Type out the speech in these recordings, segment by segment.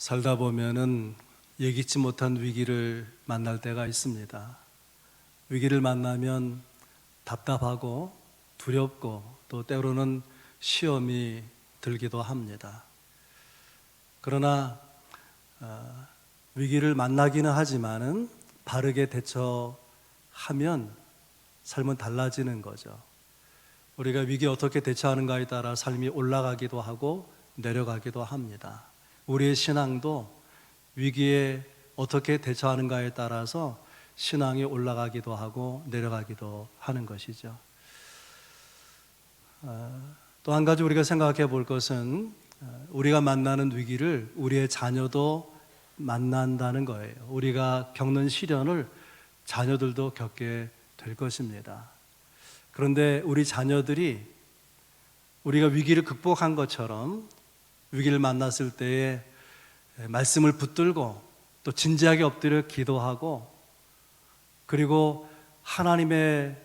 살다 보면은 예기치 못한 위기를 만날 때가 있습니다. 위기를 만나면 답답하고 두렵고 또 때로는 시험이 들기도 합니다. 그러나 위기를 만나기는 하지만은 바르게 대처하면 삶은 달라지는 거죠. 우리가 위기에 어떻게 대처하는가에 따라 삶이 올라가기도 하고 내려가기도 합니다. 우리의 신앙도 위기에 어떻게 대처하는가에 따라서 신앙이 올라가기도 하고 내려가기도 하는 것이죠. 또 한 가지 우리가 생각해 볼 것은 우리가 만나는 위기를 우리의 자녀도 만난다는 거예요. 우리가 겪는 시련을 자녀들도 겪게 될 것입니다. 그런데 우리 자녀들이 우리가 위기를 극복한 것처럼 위기를 만났을 때에 말씀을 붙들고 또 진지하게 엎드려 기도하고 그리고 하나님의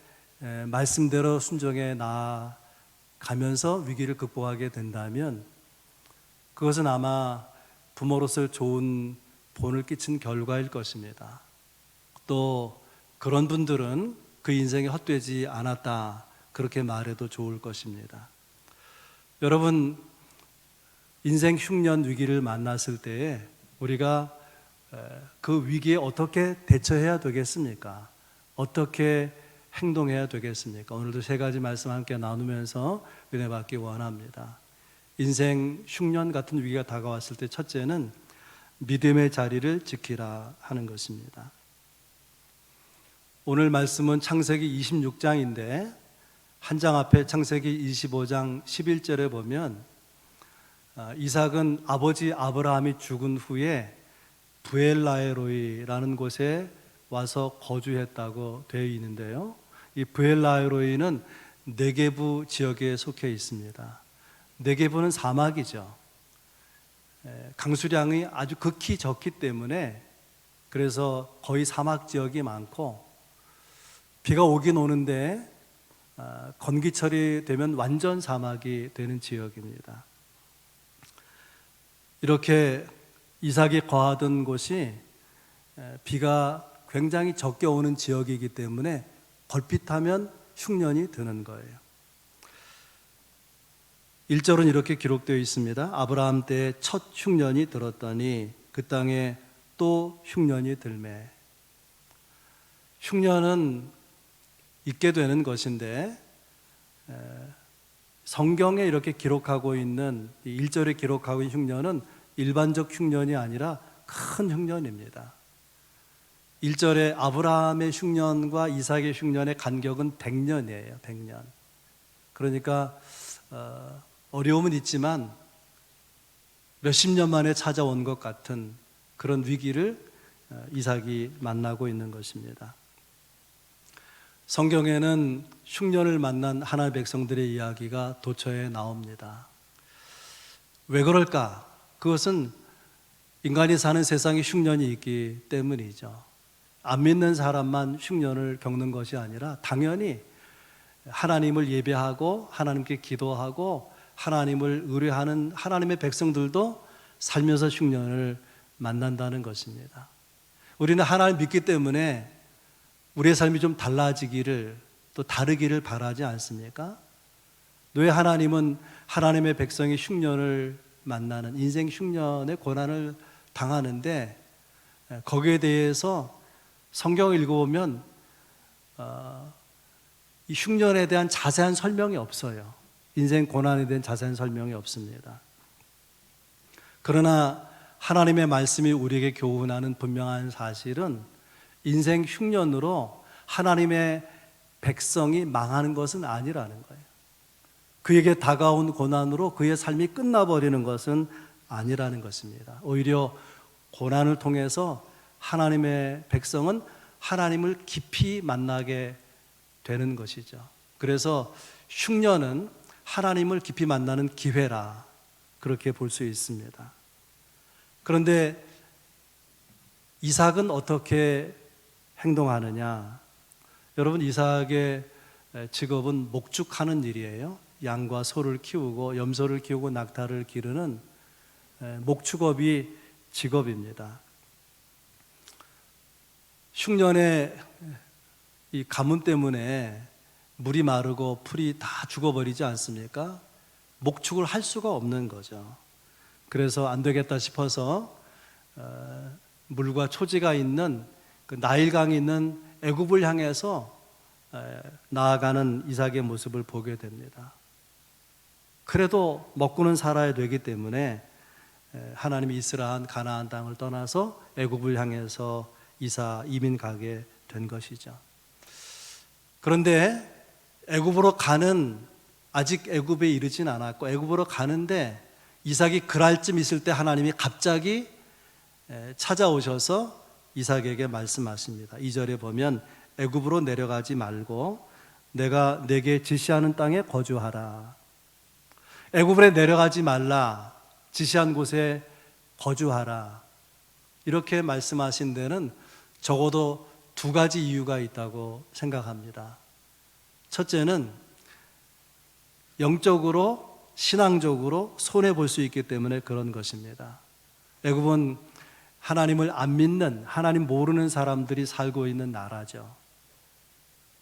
말씀대로 순종해 나아가면서 위기를 극복하게 된다면 그것은 아마 부모로서 좋은 본을 끼친 결과일 것입니다. 또 그런 분들은 그 인생이 헛되지 않았다 그렇게 말해도 좋을 것입니다. 여러분, 인생 흉년 위기를 만났을 때에 우리가 그 위기에 어떻게 대처해야 되겠습니까? 어떻게 행동해야 되겠습니까? 오늘도 세 가지 말씀 함께 나누면서 은혜 받기 원합니다. 인생 흉년 같은 위기가 다가왔을 때 첫째는 믿음의 자리를 지키라 하는 것입니다. 오늘 말씀은 창세기 26장인데 한 장 앞에 창세기 25장 11절에 보면 이삭은 아버지 아브라함이 죽은 후에 브엘라헤로이라는 곳에 와서 거주했다고 되어 있는데요. 이 브엘라헤로이는 네게부 지역에 속해 있습니다. 네게부는 사막이죠. 강수량이 아주 극히 적기 때문에 그래서 거의 사막 지역이 많고 비가 오긴 오는데 건기철이 되면 완전 사막이 되는 지역입니다. 이렇게 이삭이 거하던 곳이 비가 굉장히 적게 오는 지역이기 때문에 걸핏하면 흉년이 드는 거예요. 1절은 이렇게 기록되어 있습니다. 아브라함 때 첫 흉년이 들었더니 그 땅에 또 흉년이 들매. 흉년은 있게 되는 것인데 성경에 이렇게 기록하고 있는 1절에 기록하고 있는 흉년은 일반적 흉년이 아니라 큰 흉년입니다. 1절에 아브라함의 흉년과 이삭의 흉년의 간격은 100년이에요. 100년. 그러니까 어려움은 있지만 몇십 년 만에 찾아온 것 같은 그런 위기를 이삭이 만나고 있는 것입니다. 성경에는 흉년을 만난 하나님의 백성들의 이야기가 도처에 나옵니다. 왜 그럴까? 그것은 인간이 사는 세상에 흉년이 있기 때문이죠. 안 믿는 사람만 흉년을 겪는 것이 아니라 당연히 하나님을 예배하고 하나님께 기도하고 하나님을 의뢰하는 하나님의 백성들도 살면서 흉년을 만난다는 것입니다. 우리는 하나님 믿기 때문에 우리의 삶이 좀 달라지기를 또 다르기를 바라지 않습니까? 왜 하나님은 하나님의 백성이 흉년을 만나는 인생 흉년의 고난을 당하는데 거기에 대해서 성경을 읽어보면 이 흉년에 대한 자세한 설명이 없어요. 인생 고난에 대한 자세한 설명이 없습니다. 그러나 하나님의 말씀이 우리에게 교훈하는 분명한 사실은 인생 흉년으로 하나님의 백성이 망하는 것은 아니라는 거예요. 그에게 다가온 고난으로 그의 삶이 끝나버리는 것은 아니라는 것입니다. 오히려 고난을 통해서 하나님의 백성은 하나님을 깊이 만나게 되는 것이죠. 그래서 흉년은 하나님을 깊이 만나는 기회라 그렇게 볼 수 있습니다. 그런데 이삭은 어떻게 행동하느냐? 여러분, 이삭의 직업은 목축하는 일이에요. 양과 소를 키우고 염소를 키우고 낙타를 기르는 목축업이 직업입니다. 흉년에 이 가뭄 때문에 물이 마르고 풀이 다 죽어버리지 않습니까? 목축을 할 수가 없는 거죠. 그래서 안 되겠다 싶어서 물과 초지가 있는 그 나일강이 있는 애굽을 향해서 나아가는 이삭의 모습을 보게 됩니다. 그래도 먹고는 살아야 되기 때문에 하나님이 이스라엘 가나안 땅을 떠나서 애굽을 향해서 이민 가게 된 것이죠. 그런데 애굽으로 가는, 아직 애굽에 이르진 않았고 애굽으로 가는데 이삭이 그랄쯤 있을 때 하나님이 갑자기 찾아오셔서 이삭에게 말씀하십니다. 2절에 보면 애굽으로 내려가지 말고 내가 내게 지시하는 땅에 거주하라. 애굽에 내려가지 말라, 지시한 곳에 거주하라, 이렇게 말씀하신 데는 적어도 두 가지 이유가 있다고 생각합니다. 첫째는 영적으로, 신앙적으로 손해볼 수 있기 때문에 그런 것입니다. 애굽은 하나님을 안 믿는, 하나님 모르는 사람들이 살고 있는 나라죠.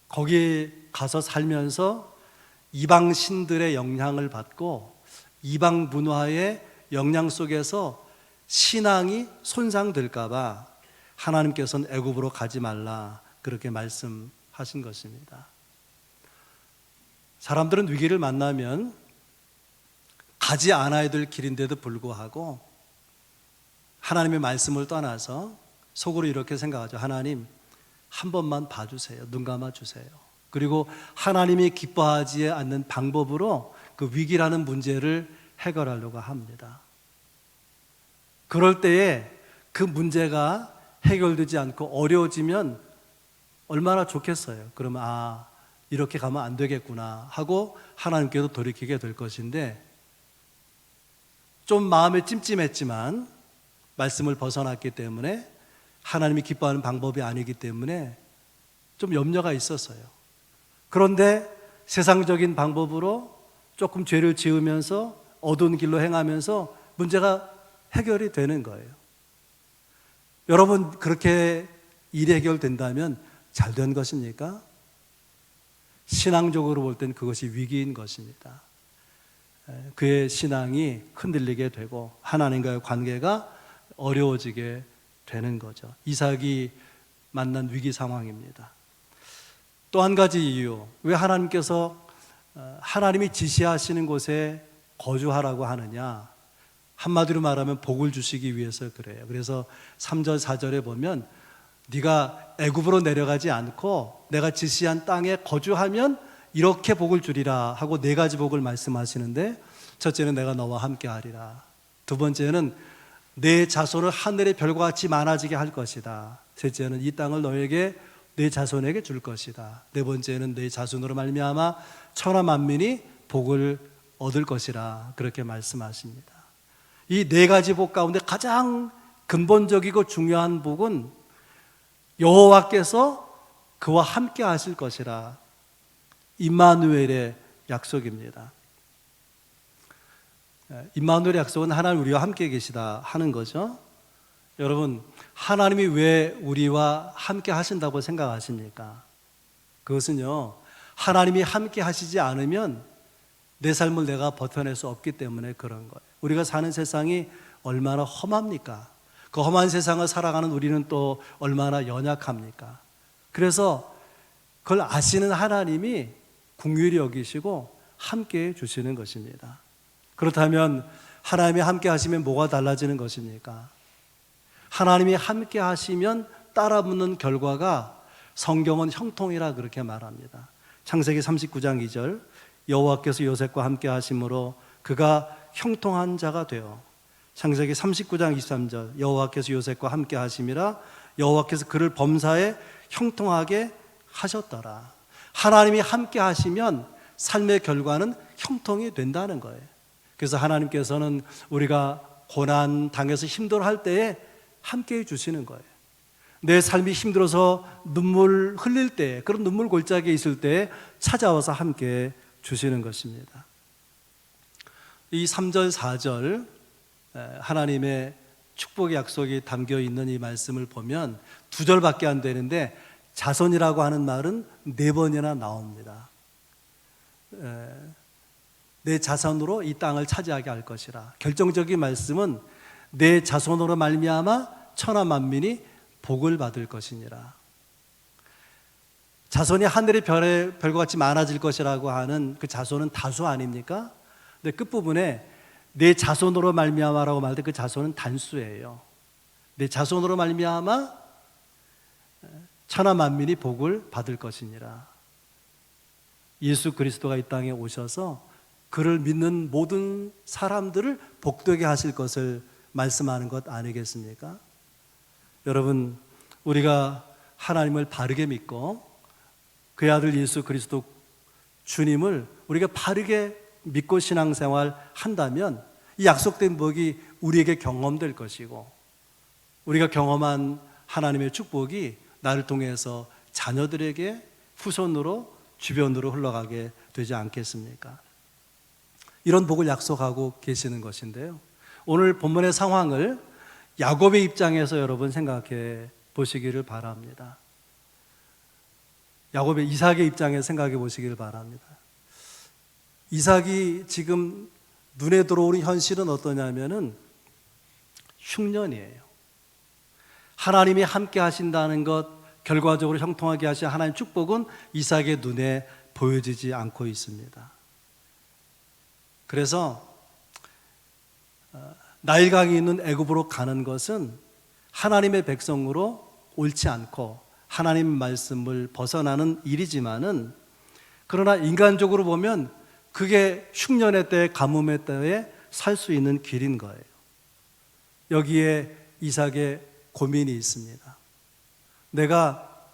거기에 가서 살면서 이방 신들의 영향을 받고 이방 문화의 영향 속에서 신앙이 손상될까 봐 하나님께서는 애굽으로 가지 말라, 그렇게 말씀하신 것입니다. 사람들은 위기를 만나면 가지 않아야 될 길인데도 불구하고 하나님의 말씀을 떠나서 속으로 이렇게 생각하죠. 하나님, 한 번만 봐주세요. 눈 감아주세요. 그리고 하나님이 기뻐하지 않는 방법으로 그 위기라는 문제를 해결하려고 합니다. 그럴 때에 그 문제가 해결되지 않고 어려워지면 얼마나 좋겠어요. 그러면 이렇게 가면 안 되겠구나 하고 하나님께도 돌이키게 될 것인데, 좀 마음에 찜찜했지만 말씀을 벗어났기 때문에, 하나님이 기뻐하는 방법이 아니기 때문에 좀 염려가 있었어요. 그런데 세상적인 방법으로 조금 죄를 지으면서 어두운 길로 행하면서 문제가 해결이 되는 거예요. 여러분, 그렇게 일이 해결된다면 잘 된 것입니까? 신앙적으로 볼 땐 그것이 위기인 것입니다. 그의 신앙이 흔들리게 되고 하나님과의 관계가 어려워지게 되는 거죠. 이삭이 만난 위기 상황입니다. 또 한 가지 이유, 왜 하나님께서 하나님이 지시하시는 곳에 거주하라고 하느냐? 한마디로 말하면 복을 주시기 위해서 그래요. 그래서 3절 4절에 보면 네가 애굽으로 내려가지 않고 내가 지시한 땅에 거주하면 이렇게 복을 주리라 하고 네 가지 복을 말씀하시는데, 첫째는 내가 너와 함께 하리라, 두 번째는 내 자손을 하늘의 별과 같이 많아지게 할 것이다, 셋째는 이 땅을 너에게, 내 자손에게 줄 것이다, 네 번째는 내 자손으로 말미암아 천하 만민이 복을 얻을 것이라, 그렇게 말씀하십니다. 이 네 가지 복 가운데 가장 근본적이고 중요한 복은 여호와께서 그와 함께 하실 것이라, 임마누엘의 약속입니다. 임마누엘의 약속은 하나님 우리와 함께 계시다 하는 거죠. 여러분, 하나님이 왜 우리와 함께 하신다고 생각하십니까? 그것은요, 하나님이 함께 하시지 않으면 내 삶을 내가 버텨낼 수 없기 때문에 그런 거예요. 우리가 사는 세상이 얼마나 험합니까? 그 험한 세상을 살아가는 우리는 또 얼마나 연약합니까? 그래서 그걸 아시는 하나님이 긍휼히 여기시고 함께 주시는 것입니다. 그렇다면 하나님이 함께 하시면 뭐가 달라지는 것입니까? 하나님이 함께 하시면 따라붙는 결과가 성경은 형통이라 그렇게 말합니다. 창세기 39장 2절, 여호와께서 요셉과 함께 하심으로 그가 형통한 자가 되어, 창세기 39장 23절, 여호와께서 요셉과 함께 하심이라 여호와께서 그를 범사에 형통하게 하셨더라. 하나님이 함께 하시면 삶의 결과는 형통이 된다는 거예요. 그래서 하나님께서는 우리가 고난 당해서 힘들어할 때에 함께 해주시는 거예요. 내 삶이 힘들어서 눈물 흘릴 때, 그런 눈물 골짜기에 있을 때 찾아와서 함께 주시는 것입니다. 이 3절 4절 하나님의 축복의 약속이 담겨 있는 이 말씀을 보면 2절밖에 안 되는데 자손이라고 하는 말은 4번이나 나옵니다. 내 자손으로 이 땅을 차지하게 할 것이라. 결정적인 말씀은 내 자손으로 말미암아 천하 만민이 복을 받을 것이니라. 자손이 하늘의 별과 같이 많아질 것이라고 하는 그 자손은 다수 아닙니까? 근데 끝부분에 내 자손으로 말미암아라고 말할 때 그 자손은 단수예요. 내 자손으로 말미암아 천하 만민이 복을 받을 것이니라. 예수 그리스도가 이 땅에 오셔서 그를 믿는 모든 사람들을 복되게 하실 것을 말씀하는 것 아니겠습니까? 여러분, 우리가 하나님을 바르게 믿고 그의 아들 예수 그리스도 주님을 우리가 바르게 믿고 신앙생활 한다면 이 약속된 복이 우리에게 경험될 것이고, 우리가 경험한 하나님의 축복이 나를 통해서 자녀들에게 후손으로 주변으로 흘러가게 되지 않겠습니까? 이런 복을 약속하고 계시는 것인데요, 오늘 본문의 상황을 야곱의 입장에서 여러분 생각해 보시기를 바랍니다. 야곱의 이삭의 입장에서 생각해 보시기를 바랍니다. 이삭이 지금 눈에 들어오는 현실은 어떠냐면은 흉년이에요. 하나님이 함께 하신다는 것, 결과적으로 형통하게 하신 하나님의 축복은 이삭의 눈에 보여지지 않고 있습니다. 그래서 나일강이 있는 애굽으로 가는 것은 하나님의 백성으로 옳지 않고 하나님 말씀을 벗어나는 일이지만은, 그러나 인간적으로 보면 그게 흉년의 때, 가뭄의 때에 살 수 있는 길인 거예요. 여기에 이삭의 고민이 있습니다. 내가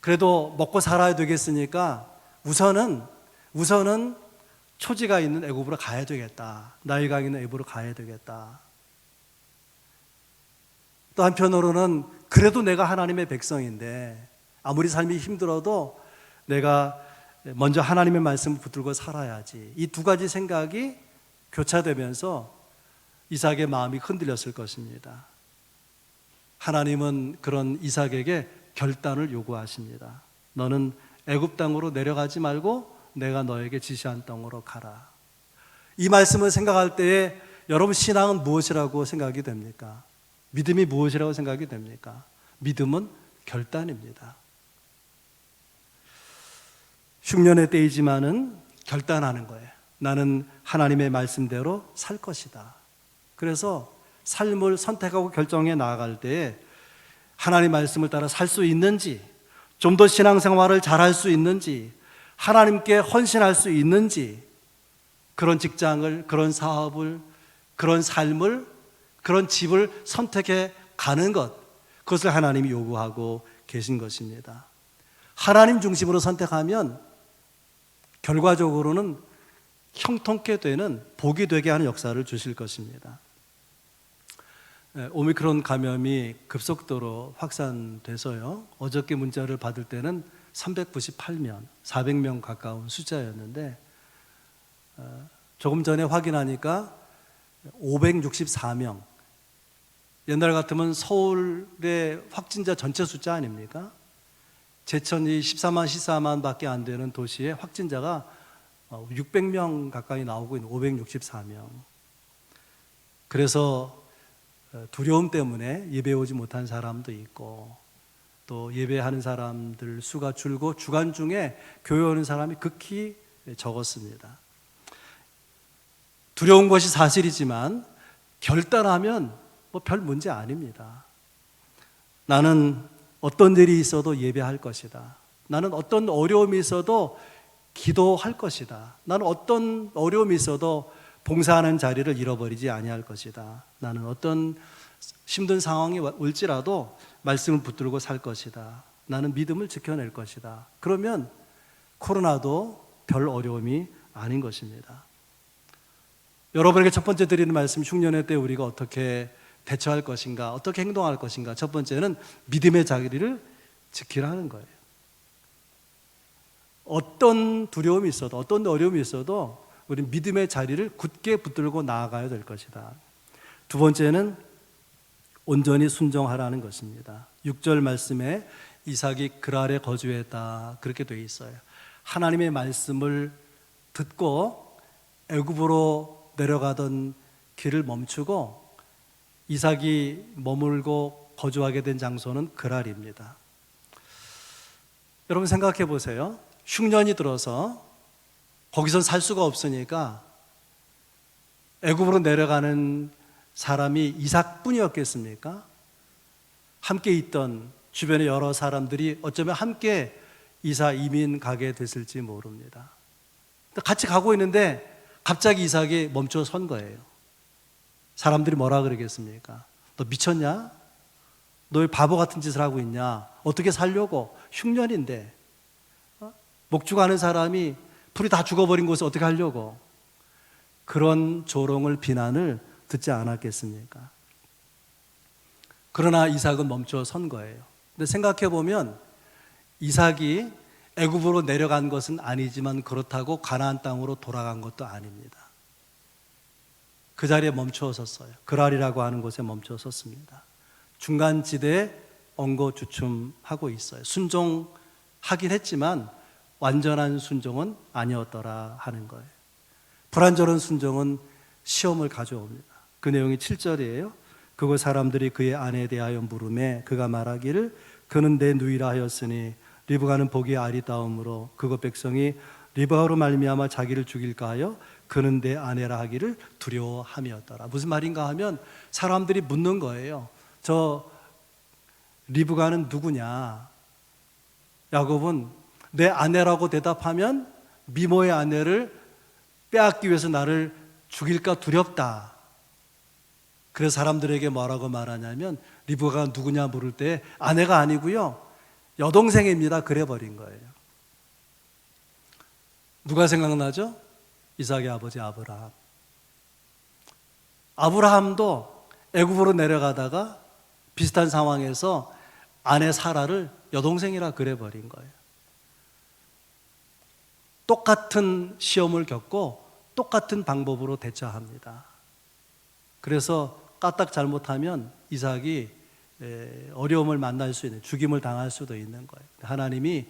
그래도 먹고 살아야 되겠으니까 우선은 초지가 있는 애굽으로 가야 되겠다. 나일강 있는 애굽으로 가야 되겠다. 또 한편으로는 그래도 내가 하나님의 백성인데 아무리 삶이 힘들어도 내가 먼저 하나님의 말씀을 붙들고 살아야지. 이 2가지 생각이 교차되면서 이삭의 마음이 흔들렸을 것입니다. 하나님은 그런 이삭에게 결단을 요구하십니다. 너는 애굽 땅으로 내려가지 말고 내가 너에게 지시한 땅으로 가라. 이 말씀을 생각할 때에 여러분, 신앙은 무엇이라고 생각이 됩니까? 믿음이 무엇이라고 생각이 됩니까? 믿음은 결단입니다. 흉년의 때이지만은 결단하는 거예요. 나는 하나님의 말씀대로 살 것이다. 그래서 삶을 선택하고 결정해 나아갈 때에 하나님의 말씀을 따라 살 수 있는지, 좀 더 신앙생활을 잘할 수 있는지, 하나님께 헌신할 수 있는지, 그런 직장을, 그런 사업을, 그런 삶을, 그런 집을 선택해 가는 것, 그것을 하나님이 요구하고 계신 것입니다. 하나님 중심으로 선택하면 결과적으로는 형통케 되는, 복이 되게 하는 역사를 주실 것입니다. 오미크론 감염이 급속도로 확산돼서요, 어저께 문자를 받을 때는 398명, 400명 가까운 숫자였는데 조금 전에 확인하니까 564명. 옛날 같으면 서울의 확진자 전체 숫자 아닙니까? 제천이 14만 밖에 안 되는 도시에 확진자가 600명 가까이 나오고 있는 564명. 그래서 두려움 때문에 예배 오지 못한 사람도 있고, 또 예배하는 사람들 수가 줄고 주간 중에 교회 오는 사람이 극히 적었습니다. 두려운 것이 사실이지만 결단하면 별 문제 아닙니다. 나는 어떤 일이 있어도 예배할 것이다. 나는 어떤 어려움이 있어도 기도할 것이다. 나는 어떤 어려움이 있어도 봉사하는 자리를 잃어버리지 아니할 것이다. 나는 어떤 힘든 상황이 올지라도 말씀을 붙들고 살 것이다. 나는 믿음을 지켜낼 것이다. 그러면 코로나도 별 어려움이 아닌 것입니다. 여러분에게 첫 번째 드리는 말씀, 흉년의 때 우리가 어떻게 대처할 것인가, 어떻게 행동할 것인가. 첫 번째는 믿음의 자리를 지키라는 거예요. 어떤 두려움이 있어도, 어떤 어려움이 있어도 우리 믿음의 자리를 굳게 붙들고 나아가야 될 것이다. 두 번째는 온전히 순종하라는 것입니다. 6절 말씀에 이삭이 그랄에 거주했다 그렇게 되어 있어요. 하나님의 말씀을 듣고 애굽으로 내려가던 길을 멈추고 이삭이 머물고 거주하게 된 장소는 그랄입니다. 여러분 생각해 보세요. 흉년이 들어서 거기서 살 수가 없으니까 애굽으로 내려가는 사람이 이삭뿐이었겠습니까? 함께 있던 주변의 여러 사람들이 어쩌면 함께 이민 가게 됐을지 모릅니다. 같이 가고 있는데 갑자기 이삭이 멈춰 선 거예요. 사람들이 뭐라 그러겠습니까? 너 미쳤냐? 너 왜 바보 같은 짓을 하고 있냐? 어떻게 살려고? 흉년인데 목축하는 사람이 풀이 다 죽어버린 곳에 어떻게 하려고? 그런 조롱을 비난을 듣지 않았겠습니까? 그러나 이삭은 멈춰 선 거예요. 근데 생각해 보면 이삭이 애굽으로 내려간 것은 아니지만 그렇다고 가나안 땅으로 돌아간 것도 아닙니다. 그 자리에 멈춰 섰어요. 그랄이라고 하는 곳에 멈춰 섰습니다. 중간지대에 엉거주춤하고 있어요. 순종하긴 했지만 완전한 순종은 아니었더라 하는 거예요. 불완전한 순종은 시험을 가져옵니다. 그 내용이 7절이에요. 그곳 사람들이 그의 아내에 대하여 물으매 그가 말하기를 그는 내 누이라 하였으니 리브가는 보기에 아리따움으로 그곳 백성이 리브가로 말미암아 자기를 죽일까 하여 그는 내 아내라 하기를 두려워함이었더라. 무슨 말인가 하면 사람들이 묻는 거예요. 저 리브가는 누구냐? 야곱은 내 아내라고 대답하면 미모의 아내를 빼앗기 위해서 나를 죽일까 두렵다. 그래서 사람들에게 뭐라고 말하냐면 리브가가 누구냐 물을 때 아내가 아니고요 여동생입니다 그래 버린 거예요. 누가 생각나죠? 이삭의 아버지 아브라함. 아브라함도 애굽으로 내려가다가 비슷한 상황에서 아내 사라를 여동생이라 그래 버린 거예요. 똑같은 시험을 겪고 똑같은 방법으로 대처합니다. 그래서 까딱 잘못하면 이삭이 어려움을 만날 수 있는, 죽임을 당할 수도 있는 거예요. 하나님이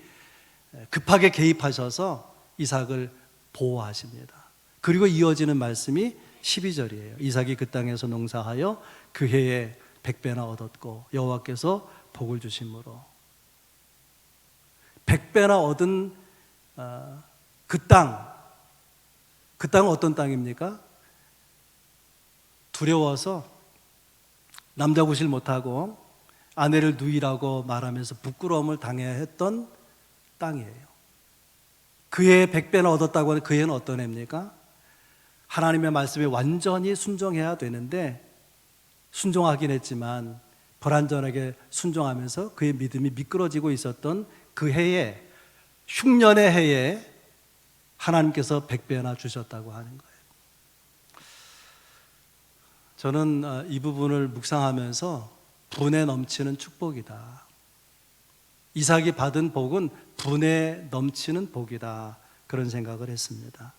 급하게 개입하셔서 이삭을 보호하십니다. 그리고 이어지는 말씀이 12절이에요. 이삭이 그 땅에서 농사하여 그 해에 100배나 얻었고 여호와께서 복을 주심으로. 100배나 얻은 그 땅은 어떤 땅입니까? 두려워서 남자 구실 못하고 아내를 누이라고 말하면서 부끄러움을 당해야 했던 땅이에요. 그 해에 100배나 얻었다고 하는 그 해는 어떤 해입니까? 하나님의 말씀에 완전히 순종해야 되는데 순종하긴 했지만 불완전하게 순종하면서 그의 믿음이 미끄러지고 있었던 그 해에, 흉년의 해에 하나님께서 100배나 주셨다고 하는 거예요. 저는 이 부분을 묵상하면서 분에 넘치는 축복이다. 이삭이 받은 복은 분에 넘치는 복이다. 그런 생각을 했습니다.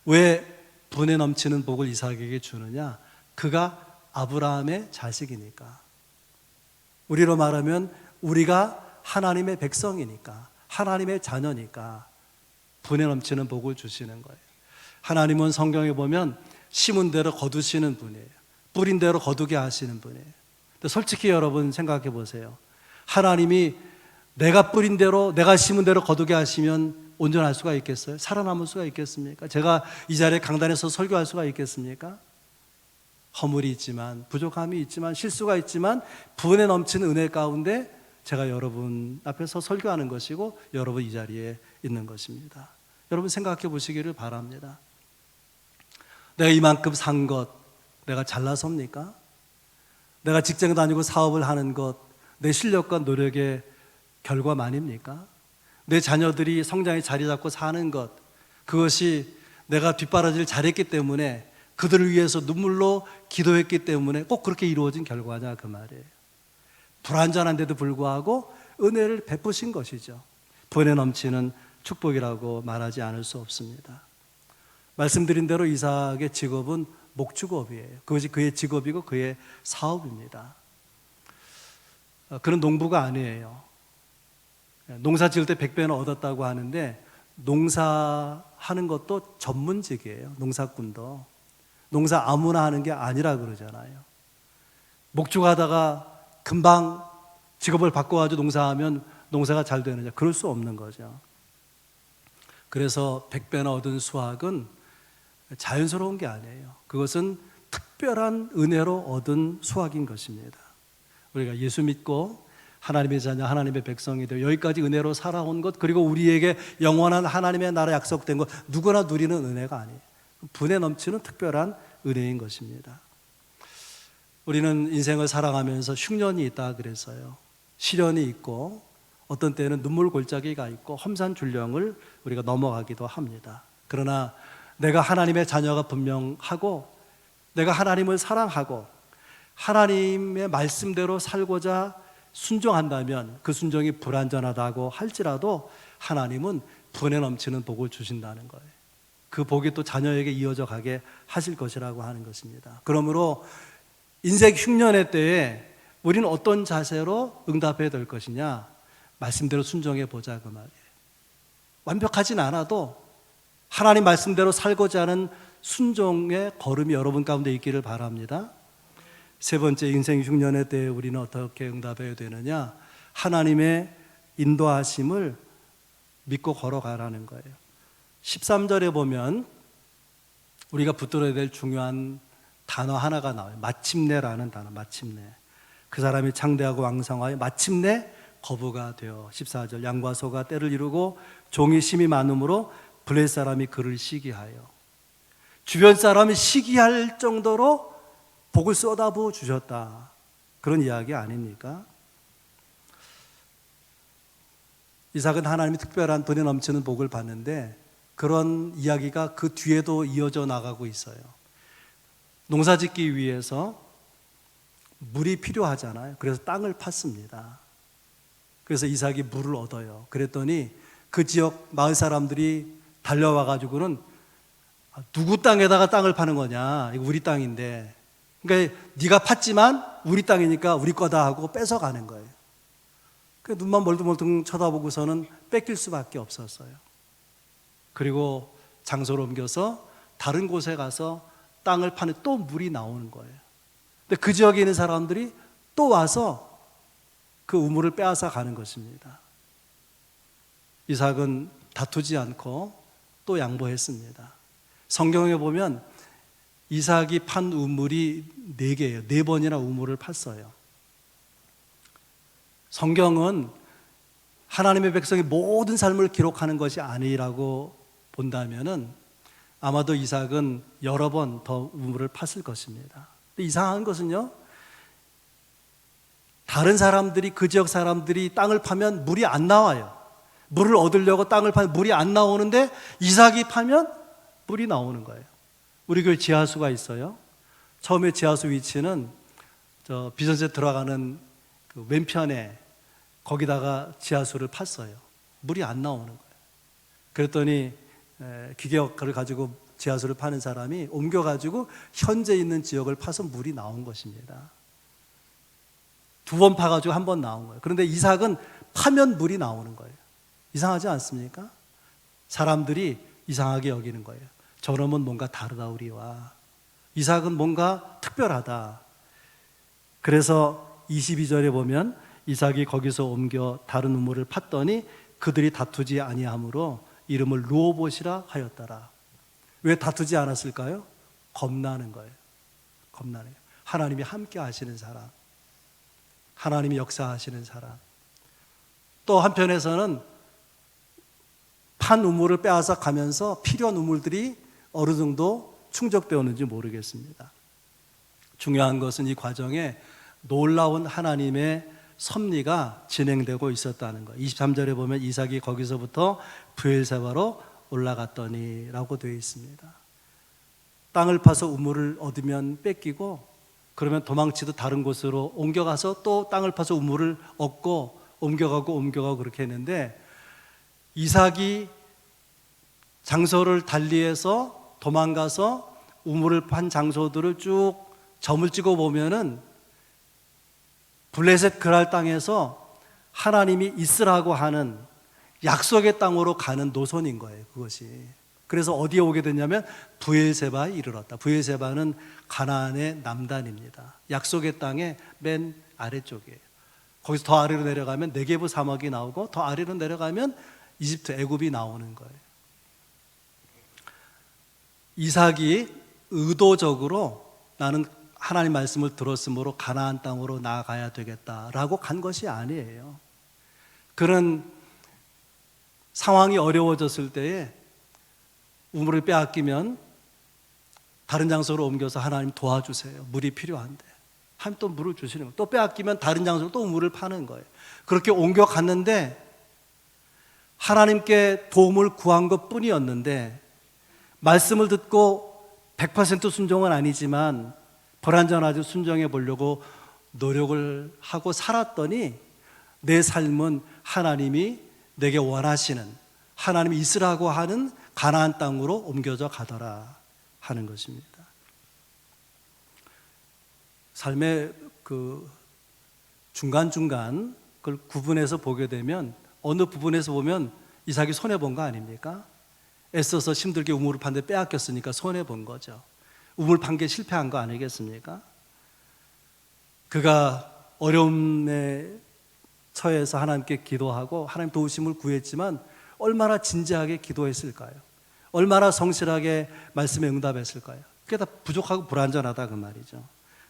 왜 분에 넘치는 복을 이삭에게 주느냐? 그가 아브라함의 자식이니까. 우리로 말하면 우리가 하나님의 백성이니까, 하나님의 자녀니까 분에 넘치는 복을 주시는 거예요. 하나님은 성경에 보면 심은 대로 거두시는 분이에요. 뿌린 대로 거두게 하시는 분이에요. 근데 솔직히 여러분 생각해 보세요. 하나님이 내가 뿌린 대로, 내가 심은 대로 거두게 하시면 온전할 수가 있겠어요? 살아남을 수가 있겠습니까? 제가 이 자리에 강단에서 설교할 수가 있겠습니까? 허물이 있지만, 부족함이 있지만, 실수가 있지만 분에 넘치는 은혜 가운데 제가 여러분 앞에서 설교하는 것이고 여러분 이 자리에 있는 것입니다. 여러분 생각해 보시기를 바랍니다. 내가 이만큼 산 것, 내가 잘나섭니까? 내가 직장 다니고 사업을 하는 것, 내 실력과 노력의 결과만입니까? 내 자녀들이 성장에 자리 잡고 사는 것, 그것이 내가 뒷바라지를 잘했기 때문에, 그들을 위해서 눈물로 기도했기 때문에 꼭 그렇게 이루어진 결과냐 그 말이에요. 불완전한데도 불구하고 은혜를 베푸신 것이죠. 분에 넘치는 축복이라고 말하지 않을 수 없습니다. 말씀드린 대로 이삭의 직업은 목축업이에요. 그것이 그의 직업이고 그의 사업입니다. 그런 농부가 아니에요. 농사 지을 때 100배는 얻었다고 하는데 농사하는 것도 전문직이에요. 농사꾼도. 농사 아무나 하는 게 아니라 그러잖아요. 목축하다가 금방 직업을 바꿔가지고 농사하면 농사가 잘 되느냐? 그럴 수 없는 거죠. 그래서 100배나 얻은 수확은 자연스러운 게 아니에요. 그것은 특별한 은혜로 얻은 수확인 것입니다. 우리가 예수 믿고 하나님의 자녀, 하나님의 백성이 되어 여기까지 은혜로 살아온 것, 그리고 우리에게 영원한 하나님의 나라 약속된 것, 누구나 누리는 은혜가 아니에요. 분에 넘치는 특별한 은혜인 것입니다. 우리는 인생을 살아가면서 흉년이 있다 그래서요. 시련이 있고 어떤 때는 눈물 골짜기가 있고 험산줄령을 우리가 넘어가기도 합니다. 그러나 내가 하나님의 자녀가 분명하고 내가 하나님을 사랑하고 하나님의 말씀대로 살고자 순종한다면 그 순종이 불완전하다고 할지라도 하나님은 분에 넘치는 복을 주신다는 거예요. 그 복이 또 자녀에게 이어져 가게 하실 것이라고 하는 것입니다. 그러므로 인생 흉년의 때에 우리는 어떤 자세로 응답해야 될 것이냐? 말씀대로 순종해 보자 그 말이에요. 완벽하진 않아도 하나님 말씀대로 살고자 하는 순종의 걸음이 여러분 가운데 있기를 바랍니다. 세 번째, 인생 흉년의 때에 우리는 어떻게 응답해야 되느냐? 하나님의 인도하심을 믿고 걸어가라는 거예요. 13절에 보면 우리가 붙들어야 될 중요한 단어 하나가 나와요. 마침내라는 단어, 마침내. 그 사람이 창대하고 왕성하여 마침내 거부가 되어 14절 양과 소가 때를 이루고 종이 심이 많음으로 블레 사람이 그를 시기하여 주변 사람이 시기할 정도로 복을 쏟아부어 주셨다. 그런 이야기 아닙니까? 이삭은 하나님이 특별한 돈에 넘치는 복을 받는데 그런 이야기가 그 뒤에도 이어져 나가고 있어요. 농사 짓기 위해서 물이 필요하잖아요. 그래서 땅을 팠습니다. 그래서 이삭이 물을 얻어요. 그랬더니 그 지역 마을 사람들이 달려와 가지고는 누구 땅에다가 땅을 파는 거냐? 이거 우리 땅인데. 그러니까 네가 팠지만 우리 땅이니까 우리 거다 하고 뺏어가는 거예요. 그 눈만 멀뚱멀뚱 쳐다보고서는 뺏길 수밖에 없었어요. 그리고 장소를 옮겨서 다른 곳에 가서 땅을 파는 또 물이 나오는 거예요. 근데 그 지역에 있는 사람들이 또 와서 그 우물을 빼앗아 가는 것입니다. 이삭은 다투지 않고 또 양보했습니다. 성경에 보면 이삭이 판 우물이 4개예요. 4번이나 우물을 팠어요. 성경은 하나님의 백성의 모든 삶을 기록하는 것이 아니라고 본다면은 아마도 이삭은 여러 번 더 우물을 팠을 것입니다. 근데 이상한 것은요, 다른 사람들이, 그 지역 사람들이 땅을 파면 물이 안 나와요. 물을 얻으려고 땅을 파면 물이 안 나오는데 이삭이 파면 물이 나오는 거예요. 우리 교회 지하수가 있어요. 처음에 지하수 위치는 저 비전세 들어가는 그 왼편에 거기다가 지하수를 팠어요. 물이 안 나오는 거예요. 그랬더니 기계를 가지고 지하수를 파는 사람이 옮겨가지고 현재 있는 지역을 파서 물이 나온 것입니다. 2번 파가지고 1번 나온 거예요. 그런데 이삭은 파면 물이 나오는 거예요. 이상하지 않습니까? 사람들이 이상하게 여기는 거예요. 저놈은 뭔가 다르다 우리와. 이삭은 뭔가 특별하다. 그래서 22절에 보면 이삭이 거기서 옮겨 다른 우물을 팠더니 그들이 다투지 아니하므로 이름을 르호봇이라 하였더라. 왜 다투지 않았을까요? 겁나는 거예요. 겁나는 거예요. 하나님이 함께 하시는 사람, 하나님이 역사하시는 사람. 또 한편에서는 판 우물을 빼앗아 가면서 필요한 우물들이 어느 정도 충족되었는지 모르겠습니다. 중요한 것은 이 과정에 놀라운 하나님의 섭리가 진행되고 있었다는 거예요. 23절에 보면 이삭이 거기서부터 브엘세바로 올라갔더니 라고 되어 있습니다. 땅을 파서 우물을 얻으면 뺏기고 그러면 도망치듯 다른 곳으로 옮겨가서 또 땅을 파서 우물을 얻고 옮겨가고 그렇게 했는데 이삭이 장소를 달리해서 도망가서 우물을 판 장소들을 쭉 점을 찍어 보면은 블레셋 그랄 땅에서 하나님이 있으라고 하는 약속의 땅으로 가는 노선인 거예요, 그것이. 그래서 어디에 오게 됐냐면 브엘세바에 이르렀다. 브엘세바는 가나안의 남단입니다. 약속의 땅의 맨 아래쪽이에요. 거기서 더 아래로 내려가면 네게브 사막이 나오고 더 아래로 내려가면 이집트 애굽이 나오는 거예요. 이삭이 의도적으로 나는 하나님 말씀을 들었으므로 가나안 땅으로 나아가야 되겠다라고 간 것이 아니에요. 그런 상황이 어려워졌을 때에 우물을 빼앗기면 다른 장소로 옮겨서 하나님 도와주세요. 물이 필요한데. 하나님 또 물을 주시는 거예요. 또 빼앗기면 다른 장소로 또 우물을 파는 거예요. 그렇게 옮겨갔는데 하나님께 도움을 구한 것 뿐이었는데 말씀을 듣고 100% 순종은 아니지만 불완전하게 순종해 보려고 노력을 하고 살았더니 내 삶은 하나님이 내게 원하시는, 하나님이 있으라고 하는 가나안 땅으로 옮겨져 가더라 하는 것입니다. 삶의 그 중간중간 그걸 구분해서 보게 되면 어느 부분에서 보면 이삭이 손해본 거 아닙니까? 애써서 힘들게 우물을 팠는데 빼앗겼으니까 손해본 거죠. 우물 판 게 실패한 거 아니겠습니까? 그가 어려움에 처해서 하나님께 기도하고 하나님 도우심을 구했지만 얼마나 진지하게 기도했을까요? 얼마나 성실하게 말씀에 응답했을까요? 그게 다 부족하고 불완전하다 그 말이죠.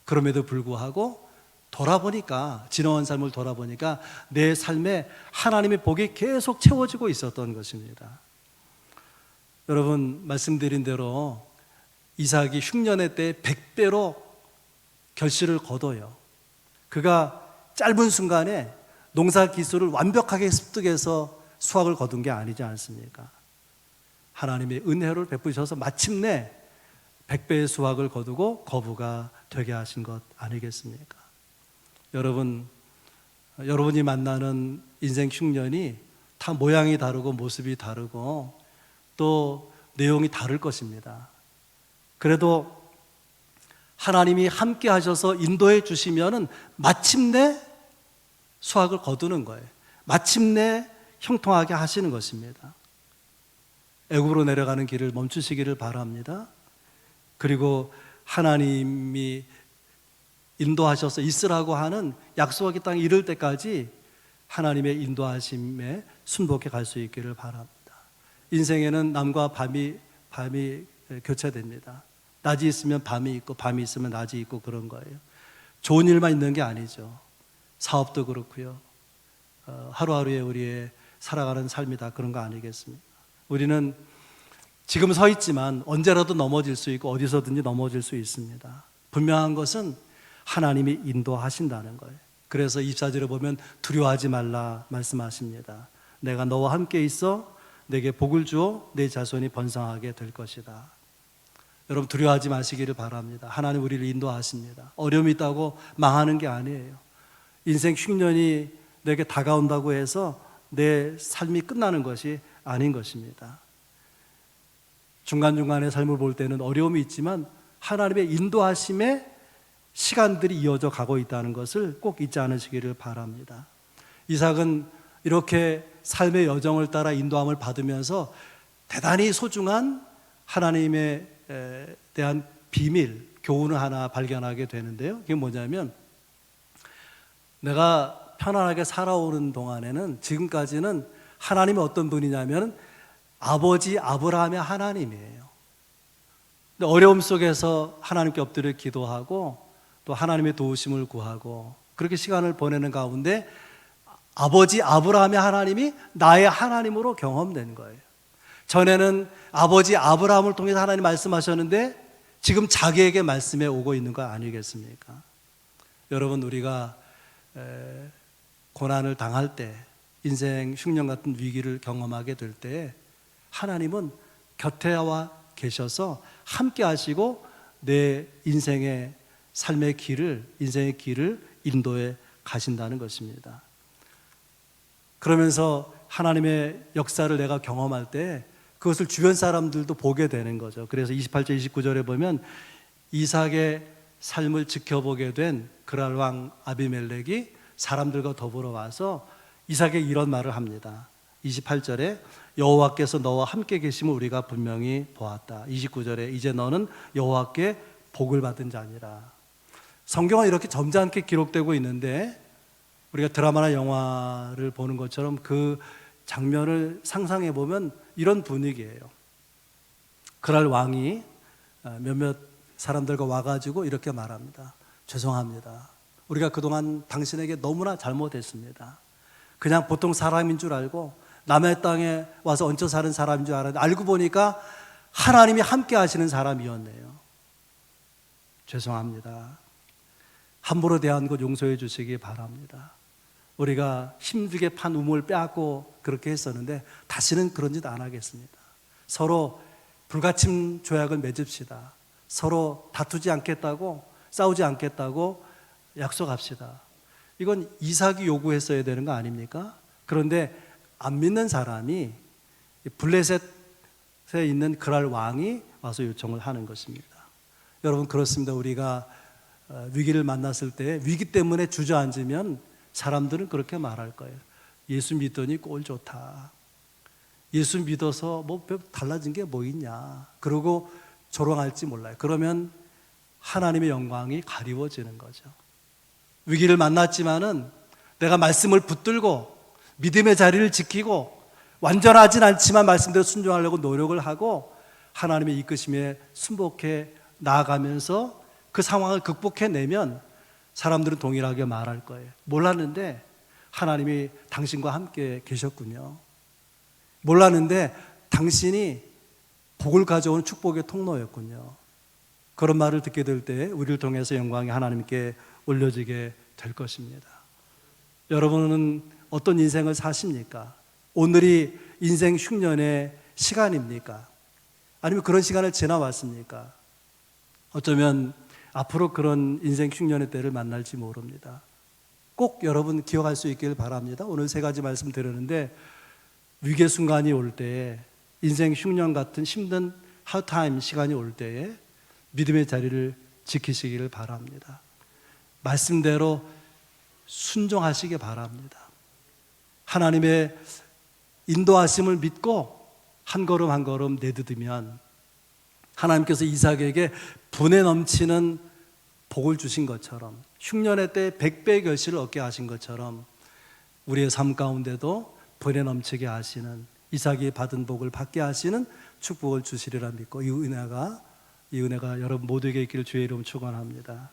그럼에도 불구하고 돌아보니까, 지나온 삶을 돌아보니까 내 삶에 하나님의 복이 계속 채워지고 있었던 것입니다. 여러분, 말씀드린 대로 이삭이 흉년의 때에 100배로 결실을 거둬요. 그가 짧은 순간에 농사 기술을 완벽하게 습득해서 수확을 거둔 게 아니지 않습니까? 하나님의 은혜를 베푸셔서 마침내 100배의 수확을 거두고 거부가 되게 하신 것 아니겠습니까? 여러분이 만나는 인생 흉년이 다 모양이 다르고 모습이 다르고 또 내용이 다를 것입니다. 그래도 하나님이 함께 하셔서 인도해 주시면은 마침내 수확을 거두는 거예요. 마침내 형통하게 하시는 것입니다. 애굽으로 내려가는 길을 멈추시기를 바랍니다. 그리고 하나님이 인도하셔서 있으라고 하는 약속의 땅에 이를 때까지 하나님의 인도하심에 순복해 갈 수 있기를 바랍니다. 인생에는 낮과 밤이 교체됩니다. 낮이 있으면 밤이 있고 밤이 있으면 낮이 있고 그런 거예요. 좋은 일만 있는 게 아니죠. 사업도 그렇고요. 하루하루의 우리의 살아가는 삶이 다 그런 거 아니겠습니까? 우리는 지금 서 있지만 언제라도 넘어질 수 있고 어디서든지 넘어질 수 있습니다. 분명한 것은 하나님이 인도하신다는 거예요. 그래서 24절에 보면 두려워하지 말라 말씀하십니다. 내가 너와 함께 있어 내게 복을 주어 내 자손이 번성하게 될 것이다. 여러분, 두려워하지 마시기를 바랍니다. 하나님 우리를 인도하십니다. 어려움이 있다고 망하는 게 아니에요. 인생 흉년이 내게 다가온다고 해서 내 삶이 끝나는 것이 아닌 것입니다. 중간중간의 삶을 볼 때는 어려움이 있지만 하나님의 인도하심에 시간들이 이어져 가고 있다는 것을 꼭 잊지 않으시기를 바랍니다. 이삭은 이렇게 삶의 여정을 따라 인도함을 받으면서 대단히 소중한 하나님에 대한 비밀, 교훈을 하나 발견하게 되는데요. 그게 뭐냐면 내가 편안하게 살아오는 동안에는 지금까지는 하나님이 어떤 분이냐면 아버지 아브라함의 하나님이에요. 근데 어려움 속에서 하나님께 엎드려 기도하고 또 하나님의 도우심을 구하고 그렇게 시간을 보내는 가운데 아버지 아브라함의 하나님이 나의 하나님으로 경험된 거예요. 전에는 아버지 아브라함을 통해서 하나님 말씀하셨는데 지금 자기에게 말씀해 오고 있는 거 아니겠습니까? 여러분, 우리가 고난을 당할 때, 인생 흉년 같은 위기를 경험하게 될 때 하나님은 곁에 와 계셔서 함께 하시고 내 인생의 삶의 길을, 인생의 길을 인도해 가신다는 것입니다. 그러면서 하나님의 역사를 내가 경험할 때 그것을 주변 사람들도 보게 되는 거죠. 그래서 28절, 29절에 보면 이삭의 삶을 지켜보게 된 그랄 왕 아비멜렉이 사람들과 더불어 와서 이삭에게 이런 말을 합니다. 28절에 여호와께서 너와 함께 계심을 우리가 분명히 보았다. 29절에 이제 너는 여호와께 복을 받은 자니라. 성경은 이렇게 점잖게 기록되고 있는데 우리가 드라마나 영화를 보는 것처럼 그 장면을 상상해 보면 이런 분위기예요. 그랄 왕이 몇몇 사람들과 와가지고 이렇게 말합니다. 죄송합니다. 우리가 그동안 당신에게 너무나 잘못했습니다. 그냥 보통 사람인 줄 알고 남의 땅에 와서 얹혀 사는 사람인 줄 알았는데 알고 보니까 하나님이 함께 하시는 사람이었네요. 죄송합니다. 함부로 대한 것 용서해 주시기 바랍니다. 우리가 힘들게 판 우물 빼앗고 그렇게 했었는데 다시는 그런 짓 안 하겠습니다. 서로 불가침 조약을 맺읍시다. 서로 다투지 않겠다고, 싸우지 않겠다고 약속합시다. 이건 이삭이 요구했어야 되는 거 아닙니까? 그런데 안 믿는 사람이 블레셋에 있는 그랄 왕이 와서 요청을 하는 것입니다. 여러분, 그렇습니다. 우리가 위기를 만났을 때 위기 때문에 주저앉으면 사람들은 그렇게 말할 거예요. 예수 믿더니 꼴 좋다. 예수 믿어서 뭐 달라진 게 뭐 있냐. 그러고 조롱할지 몰라요. 그러면 하나님의 영광이 가리워지는 거죠. 위기를 만났지만은 내가 말씀을 붙들고 믿음의 자리를 지키고 완전하진 않지만 말씀대로 순종하려고 노력을 하고 하나님의 이끄심에 순복해 나아가면서 그 상황을 극복해내면 사람들은 동일하게 말할 거예요. 몰랐는데 하나님이 당신과 함께 계셨군요. 몰랐는데 당신이 복을 가져오는 축복의 통로였군요. 그런 말을 듣게 될 때 우리를 통해서 영광이 하나님께 올려지게 될 것입니다. 여러분은 어떤 인생을 사십니까? 오늘이 인생 흉년의 시간입니까? 아니면 그런 시간을 지나왔습니까? 어쩌면 앞으로 그런 인생 흉년의 때를 만날지 모릅니다. 꼭 여러분 기억할 수 있기를 바랍니다. 오늘 세 가지 말씀 드렸는데 위기의 순간이 올 때에 인생 흉년 같은 힘든 하드타임 시간이 올 때에 믿음의 자리를 지키시기를 바랍니다. 말씀대로 순종하시기 바랍니다. 하나님의 인도하심을 믿고 한 걸음 한 걸음 내딛으면 하나님께서 이삭에게 분에 넘치는 복을 주신 것처럼 흉년의 때 100배의 결실을 얻게 하신 것처럼 우리의 삶 가운데도 분에 넘치게 하시는 이삭이 받은 복을 받게 하시는 축복을 주시리라 믿고 이 은혜가 여러분 모두에게 있기를 주의 이름 축원합니다.